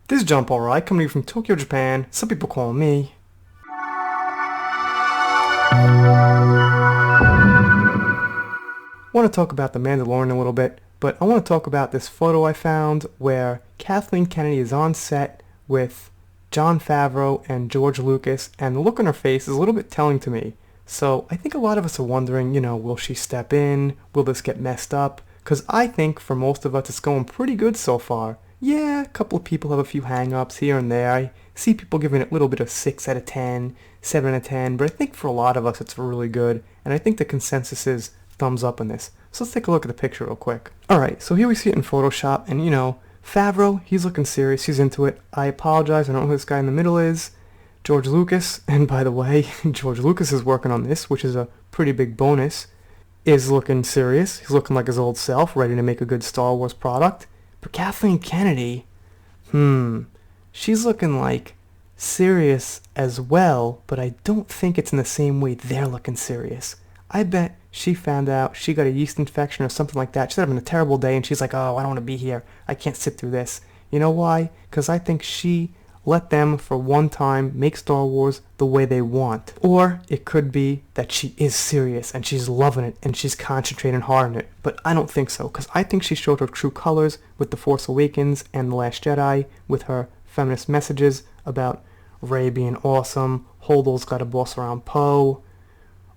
This is John Paul Rai coming to you from Tokyo, Japan. Some people call me. I want to talk about The Mandalorian a little bit, but I want to talk about this photo I found where Kathleen Kennedy is on set with Jon Favreau and George Lucas, and the look on her face is a little bit telling to me. So I think a lot of us are wondering, will she step in? Will this get messed up? Because I think for most of us it's going pretty good so far. Yeah, a couple of people have a few hang-ups here and there. I see people giving it a little bit of 6 out of 10, 7 out of 10, but I think for a lot of us it's really good, and I think the consensus is thumbs up on this. So let's take a look at the picture real quick. Alright, so here we see it in Photoshop, and Favreau, he's looking serious, he's into it. I apologize, I don't know who this guy in the middle is. George Lucas, and by the way, George Lucas is working on this, which is a pretty big bonus, is looking serious. He's looking like his old self, ready to make a good Star Wars product. But Kathleen Kennedy, she's looking like serious as well, but I don't think it's in the same way they're looking serious. I bet she found out she got a yeast infection or something like that. She's having a terrible day and she's like, oh, I don't want to be here. I can't sit through this. You know why? Because I think she let them for one time make Star Wars the way they want. Or it could be that she is serious and she's loving it and she's concentrating hard on it. But I don't think so, because I think she showed her true colors with The Force Awakens and The Last Jedi, with her feminist messages about Rey being awesome, Holdo's got to boss around Poe,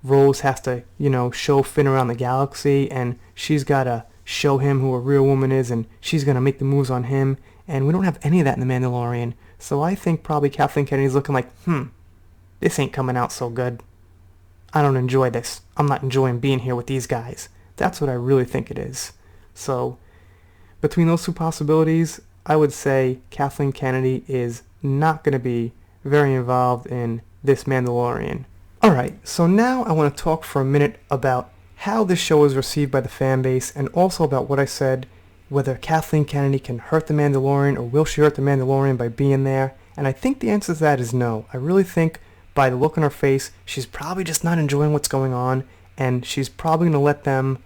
Rose has to, show Finn around the galaxy, and she's got to show him who a real woman is, and she's going to make the moves on him, and we don't have any of that in The Mandalorian. So I think probably Kathleen Kennedy's looking like, this ain't coming out so good. I don't enjoy this. I'm not enjoying being here with these guys. That's what I really think it is. So between those two possibilities, I would say Kathleen Kennedy is not going to be very involved in this Mandalorian. Alright, so now I want to talk for a minute about how this show is received by the fan base, and also about what I said, whether Kathleen Kennedy can hurt the Mandalorian, or will she hurt the Mandalorian by being there. And I think the answer to that is no. I really think by the look on her face, she's probably just not enjoying what's going on, and she's probably going to let them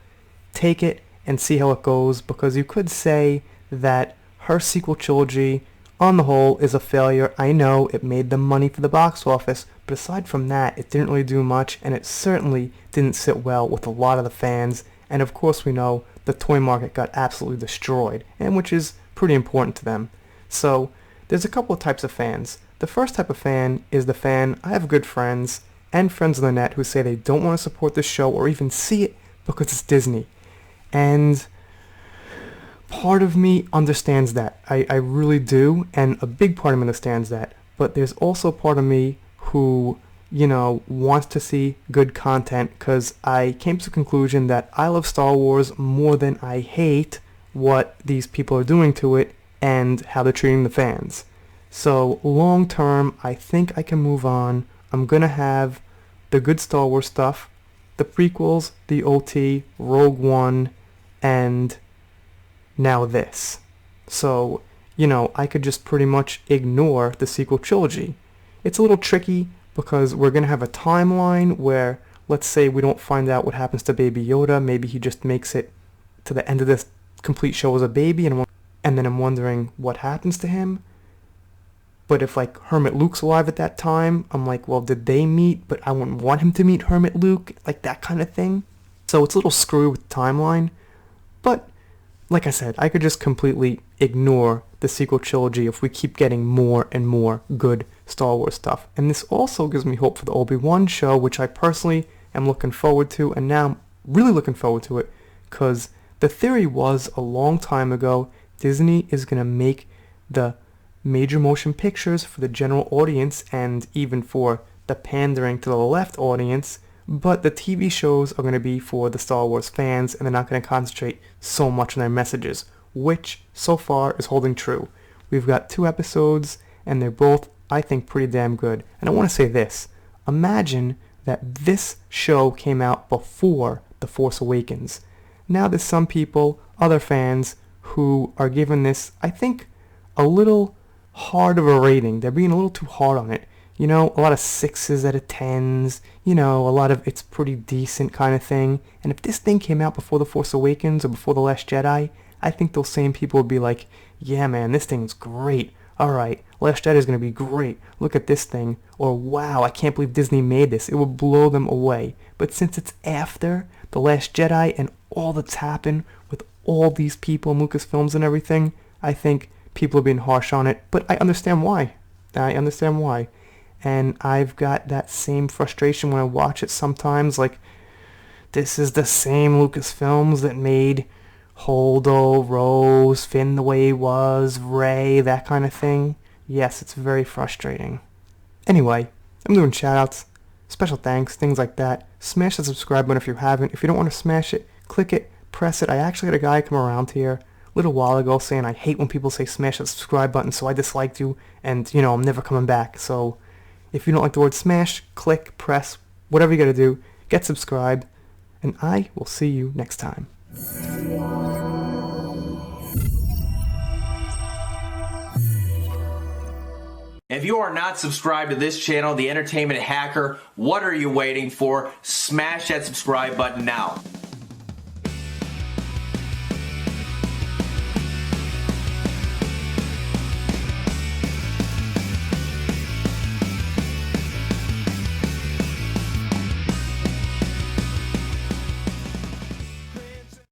take it and see how it goes, because you could say that her sequel trilogy on the whole is a failure. I know it made them money for the box office, but aside from that, it didn't really do much, and it certainly didn't sit well with a lot of the fans. And of course we know the toy market got absolutely destroyed, and which is pretty important to them. So there's a couple of types of fans. The first type of fan is the fan, I have good friends and friends on the net who say they don't want to support this show or even see it because it's Disney. And part of me understands that. I really do, and a big part of me understands that. But there's also part of me who, wants to see good content, because I came to the conclusion that I love Star Wars more than I hate what these people are doing to it and how they're treating the fans. So long term, I think I can move on. I'm going to have the good Star Wars stuff, the prequels, the OT, Rogue One, and now this. So, I could just pretty much ignore the sequel trilogy. It's a little tricky because we're going to have a timeline where, let's say we don't find out what happens to Baby Yoda. Maybe he just makes it to the end of this complete show as a baby, and then I'm wondering what happens to him. But if, Hermit Luke's alive at that time, I'm like, well, did they meet? But I wouldn't want him to meet Hermit Luke, that kind of thing. So it's a little screwy with the timeline. But like I said, I could just completely ignore the sequel trilogy if we keep getting more and more good Star Wars stuff. And this also gives me hope for the Obi-Wan show, which I personally am looking forward to, and now I'm really looking forward to it, because the theory was a long time ago, Disney is going to make the major motion pictures for the general audience and even for the pandering to the left audience, but the TV shows are going to be for the Star Wars fans, and they're not going to concentrate so much on their messages, which so far is holding true. We've got 2 episodes, and they're both, I think, pretty damn good. And I want to say this. Imagine that this show came out before The Force Awakens. Now there's some people, other fans, who are giving this, I think, a little hard of a rating. They're being a little too hard on it. A lot of 6s out of 10s, a lot of it's pretty decent kind of thing. And if this thing came out before The Force Awakens or before The Last Jedi, I think those same people would be like, yeah man, this thing's great. alright, Last Jedi is going to be great, look at this thing, or wow, I can't believe Disney made this, it will blow them away. But since it's after The Last Jedi and all that's happened with all these people in Lucasfilms and everything, I think people are being harsh on it, but I understand why. And I've got that same frustration when I watch it sometimes, like, this is the same Lucasfilms that made Holdo, Rose, Finn the way he was, Rey, that kind of thing. Yes, it's very frustrating. Anyway, I'm doing shoutouts, special thanks, things like that. Smash the subscribe button if you haven't. If you don't want to smash it, click it, press it. I actually had a guy come around here a little while ago saying I hate when people say smash that subscribe button, so I disliked you, and, I'm never coming back. So if you don't like the word smash, click, press, whatever you gotta do, get subscribed, and I will see you next time. If you are not subscribed to this channel, The Entertainment Hacker, what are you waiting for? Smash that subscribe button now.